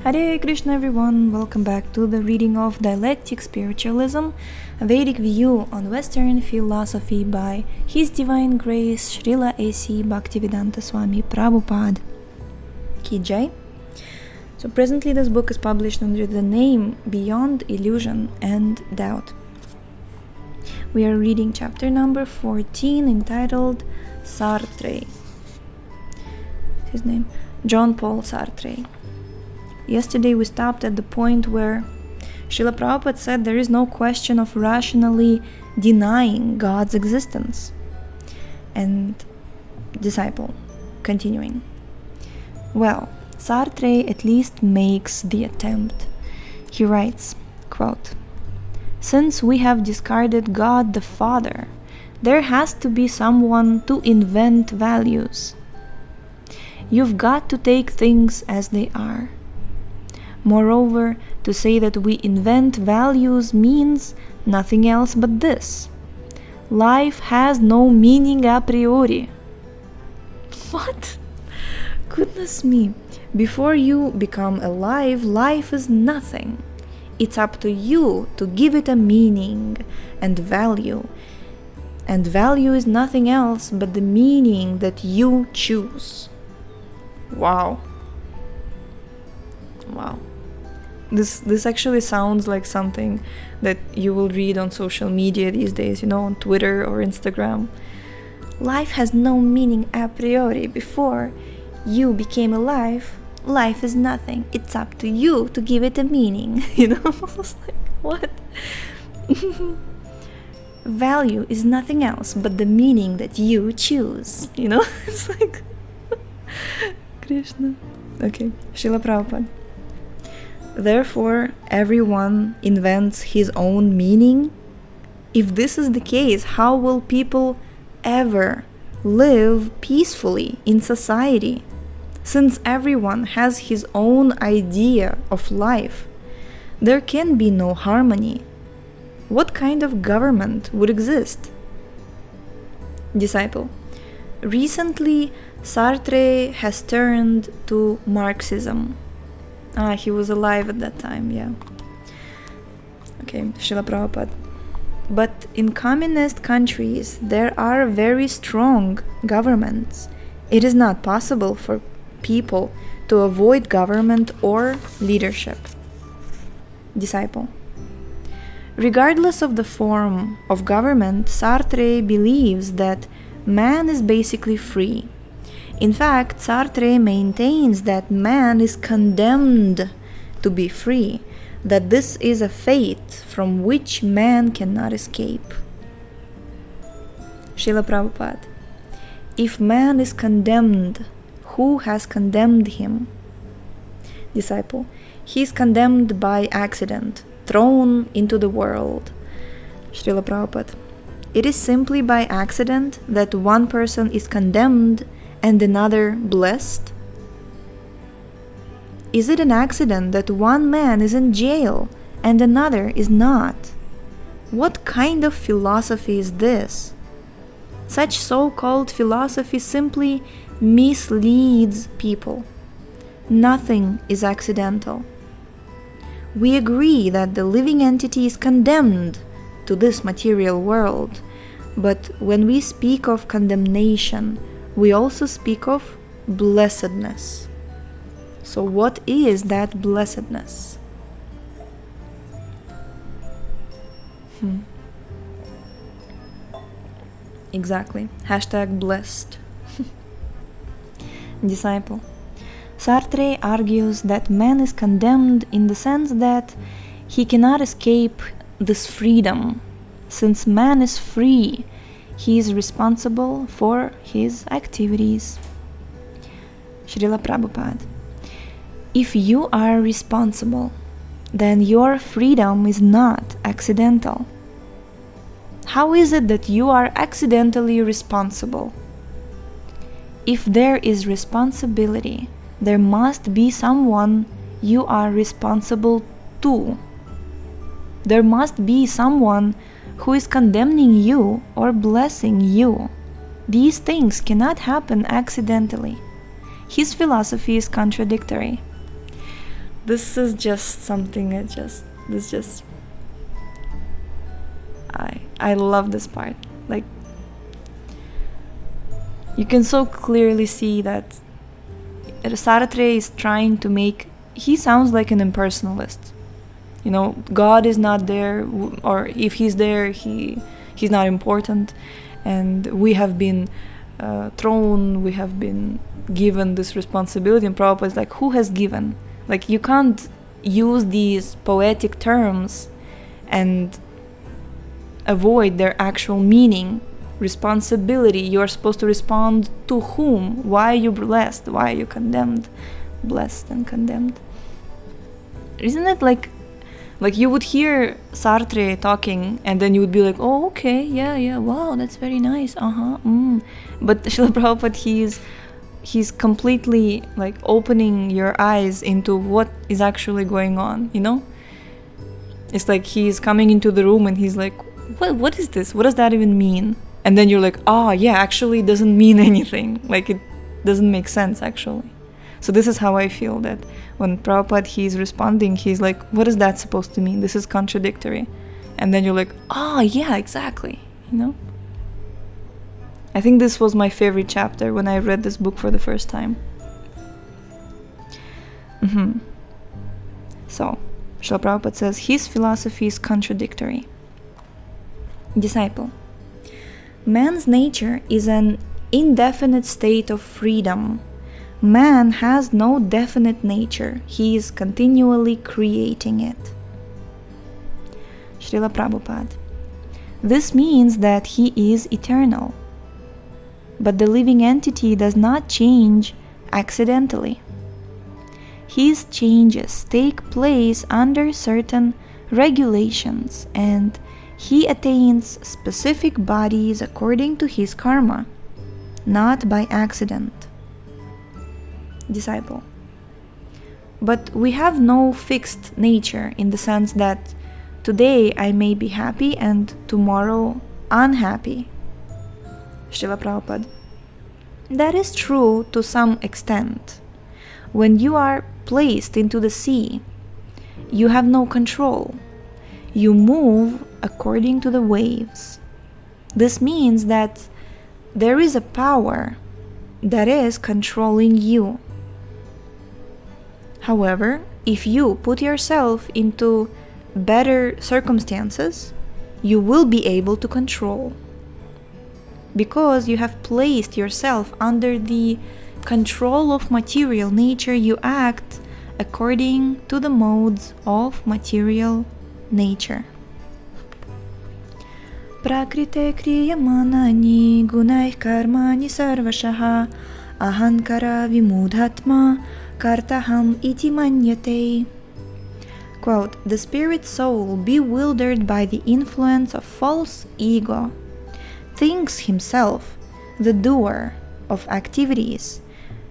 Hare Krishna everyone, welcome back to the reading of Dialectic, Spiritualism, a Vedic view on Western philosophy by His Divine Grace Srila A.C. Bhaktivedanta Swami Prabhupada. Ki Jai. So presently this book is published under the name Beyond Illusion and Doubt. We are reading chapter number 14 entitled Sartre. His name, John Paul Sartre. Yesterday we stopped at the point where Srila Prabhupada said there is no question of rationally denying God's existence. And disciple, continuing. Well, Sartre at least makes the attempt. He writes, quote, "Since we have discarded God the Father, there has to be someone to invent values. You've got to take things as they are. Moreover, to say that we invent values means nothing else but this. Life has no meaning a priori." What? Goodness me. Before you become alive, life is nothing. It's up to you to give it a meaning and value. And value is nothing else but the meaning that you choose. Wow. Wow. This actually sounds like something that you will read on social media these days, on Twitter or Instagram. Life has no meaning a priori. Before you became alive, life is nothing. It's up to you to give it a meaning. It's like, what? Value is nothing else but the meaning that you choose. It's like Krishna. Okay, Srila Prabhupada. Therefore, everyone invents his own meaning. If this is the case, how will people ever live peacefully in society? Since everyone has his own idea of life, there can be no harmony. What kind of government would exist? Disciple. Recently, Sartre has turned to Marxism. He was alive at that time, yeah. Okay, Srila Prabhupada. But in communist countries, there are very strong governments. It is not possible for people to avoid government or leadership. Disciple. Regardless of the form of government, Sartre believes that man is basically free. In fact, Sartre maintains that man is condemned to be free, that this is a fate from which man cannot escape. Srila Prabhupada. If man is condemned, who has condemned him? Disciple. He is condemned by accident, thrown into the world. Srila Prabhupada. It is simply by accident that one person is condemned and another blessed? Is it an accident that one man is in jail and another is not? What kind of philosophy is this? Such so-called philosophy simply misleads people. Nothing is accidental. We agree that the living entity is condemned to this material world, but when we speak of condemnation, we also speak of blessedness. So what is that blessedness? Exactly. #blessed. Disciple. Sartre argues that man is condemned in the sense that he cannot escape this freedom. Since man is free, he is responsible for his activities. Srila Prabhupada. If you are responsible, then your freedom is not accidental. How is it that you are accidentally responsible? If there is responsibility, there must be someone you are responsible to. There must be someone who is condemning you or blessing you. These things cannot happen accidentally. His philosophy is contradictory. this is just something I love this part. Like, you can so clearly see that Sartre is trying to make, he sounds like an impersonalist. You know, God is not there, or if he's there, he's not important, and we have been we have been given this responsibility. And Prabhupada is like, who has given? Like, you can't use these poetic terms and avoid their actual meaning. Responsibility, you're supposed to respond to whom? Why are you blessed? Why are you condemned? Blessed and condemned. Isn't it like you would hear Sartre talking, and then you would be like, oh, okay, yeah, wow, that's very nice, But Srila Prabhupada, he's completely like opening your eyes into what is actually going on, you know? It's like he's coming into the room and he's like, what is this? What does that even mean? And then you're like, yeah, actually it doesn't mean anything. Like, it doesn't make sense, actually. So this is how I feel, that when Prabhupada, he's responding, he's like, what is that supposed to mean? This is contradictory. And then you're like, yeah, exactly, you know? I think this was my favorite chapter when I read this book for the first time. So, Srila Prabhupada says, his philosophy is contradictory. Disciple. Man's nature is an indefinite state of freedom. Man has no definite nature. He is continually creating it. Srila Prabhupada. This means that he is eternal. But the living entity does not change accidentally. His changes take place under certain regulations, and he attains specific bodies according to his karma, not by accident. Disciple. But we have no fixed nature, in the sense that today I may be happy and tomorrow unhappy. Srila Prabhupada. That is true to some extent. When you are placed into the sea, you have no control. You move according to the waves. This means that there is a power that is controlling you. However, if you put yourself into better circumstances, you will be able to control. Because you have placed yourself under the control of material nature, you act according to the modes of material nature. Prakrite kriyamanani gunaih karmani sarvashaha ahankara vimudhatma kartaham iti manyate. Quote, the spirit soul, bewildered by the influence of false ego, thinks himself the doer of activities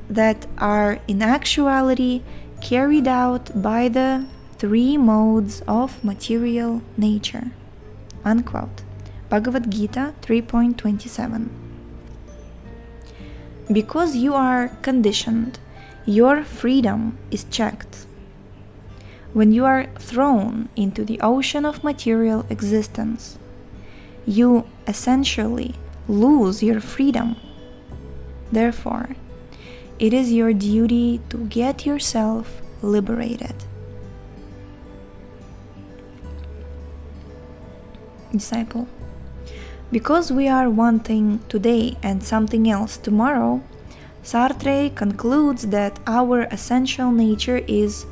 that are in actuality carried out by the three modes of material nature. Unquote. Bhagavad Gita 3.27. Because you are conditioned, your freedom is checked. When you are thrown into the ocean of material existence, you essentially lose your freedom. Therefore, it is your duty to get yourself liberated. Disciple. Because we are one thing today and something else tomorrow, Sartre concludes that our essential nature is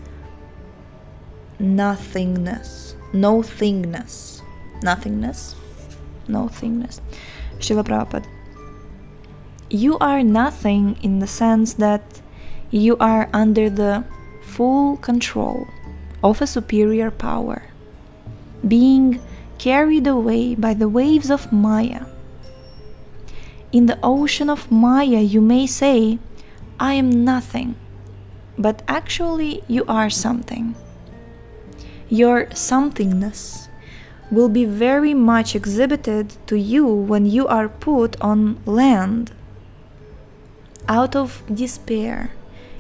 nothingness. Nothingness. Srila Prabhupada. You are nothing in the sense that you are under the full control of a superior power, being carried away by the waves of Maya. In the ocean of Maya, you may say, I am nothing, but actually you are something. Your somethingness will be very much exhibited to you when you are put on land. Out of despair,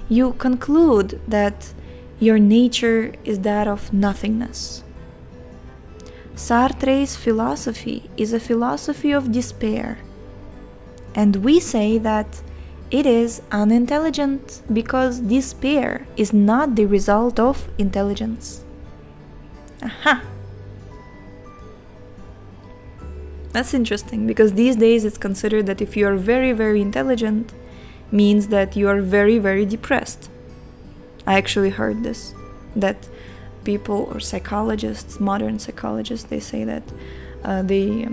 you conclude that your nature is that of nothingness. Sartre's philosophy is a philosophy of despair, and we say that it is unintelligent because despair is not the result of intelligence. Aha! That's interesting, because these days it's considered that if you are very, very intelligent, means that you are very, very depressed. I actually heard this, that people or psychologists, modern psychologists, they say that they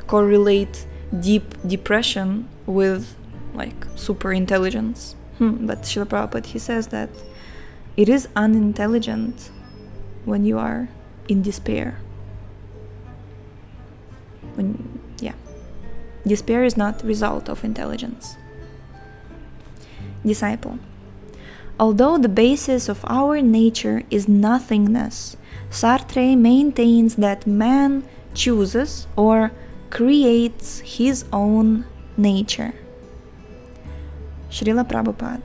correlate deep depression with like super intelligence. But Srila Prabhupada, he says that it is unintelligent when you are in despair. Despair is not result of intelligence. Disciple. Although the basis of our nature is nothingness, Sartre maintains that man chooses or creates his own nature. Srila Prabhupada.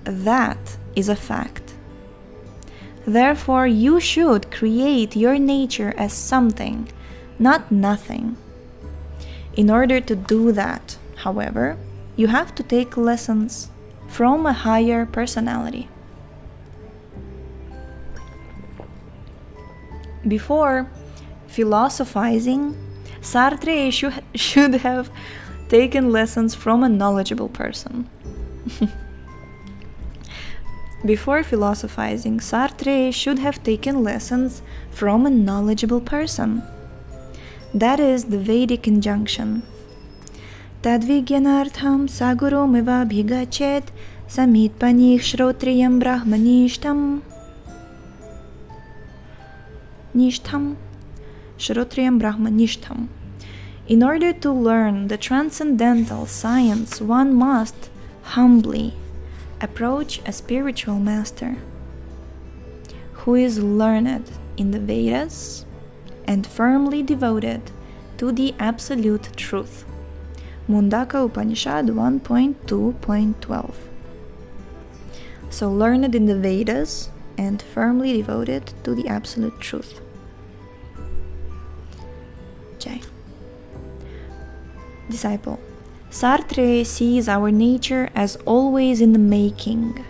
That is a fact. Therefore, you should create your nature as something, not nothing. In order to do that, however, you have to take lessons from a higher personality. Before philosophizing, Sartre should have taken lessons from a knowledgeable person. Before philosophizing, Sartre should have taken lessons from a knowledgeable person. That is the Vedic injunction. Tadvigyanartham saguru miva bhigachet samitpanich shrotriyam brahmanishtam. Shrotriyam brahmanishtam. In order to learn the transcendental science, one must humbly approach a spiritual master who is learned in the Vedas and firmly devoted to the absolute truth. Mundaka Upanishad 1.2.12. So learned in the Vedas and firmly devoted to the absolute truth. Jai. Disciple. Sartre sees our nature as always in the making,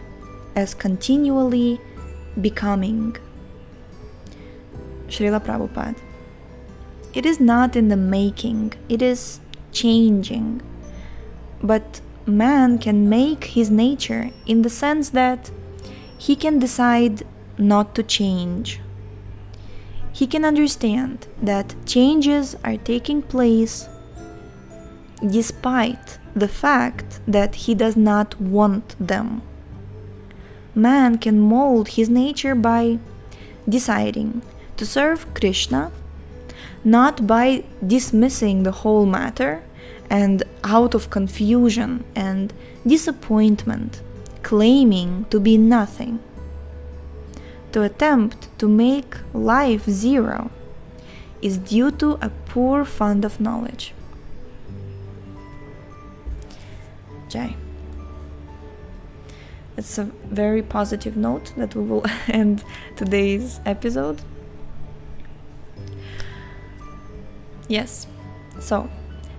as continually becoming. Srila Prabhupada. It is not in the making, it is changing. But man can make his nature in the sense that he can decide not to change. He can understand that changes are taking place despite the fact that he does not want them. Man can mold his nature by deciding to serve Krishna, not by dismissing the whole matter and out of confusion and disappointment, claiming to be nothing. To attempt to make life zero is due to a poor fund of knowledge. Jai. It's a very positive note that we will end today's episode. Yes, so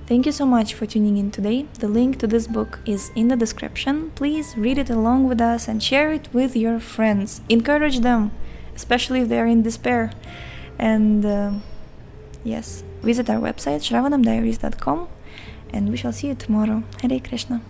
thank you so much for tuning in today. The link to this book is in the description. Please read it along with us and share it with your friends. Encourage them, especially if they are in despair. And yes, visit our website shravanamdiaries.com, and we shall see you tomorrow. Hare Krishna.